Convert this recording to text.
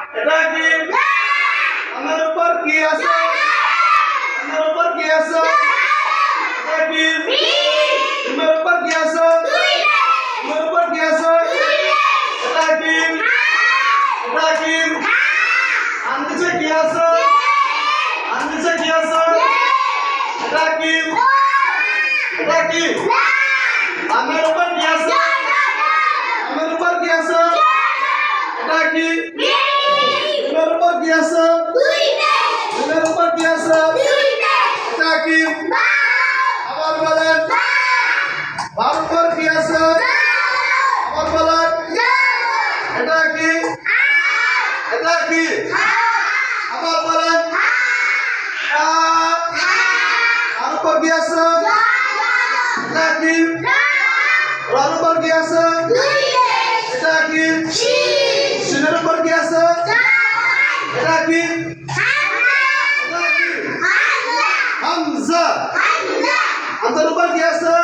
এটা কি? আমার উপর কি আছে? আমার উপর কি আছে? এটা কি? তোমার উপর কি আছে? তোমার উপর কি আছে? এটা কি? এটা কি? আন্দিছে কি আছে? আন্দিছে কি আছে? এটা কি? এটা কি? আমার উপর কি আছে? আমার উপর কি আছে? এটা কি? তোমার উপর কি আছে? তোমার উপর কি আছে? এটা কি? আবার বলেন। বাবার উপর কি আছে? আবার বলেন। এটা কি? এটা কি? আবার বলেন। আর উপর কি আছে? এটা কি? ওর উপর কি আছে? এটা কি? সিনের উপর কি আছে? এটা কি? এটা কি? হামজা। হামজার উপর কি আছে?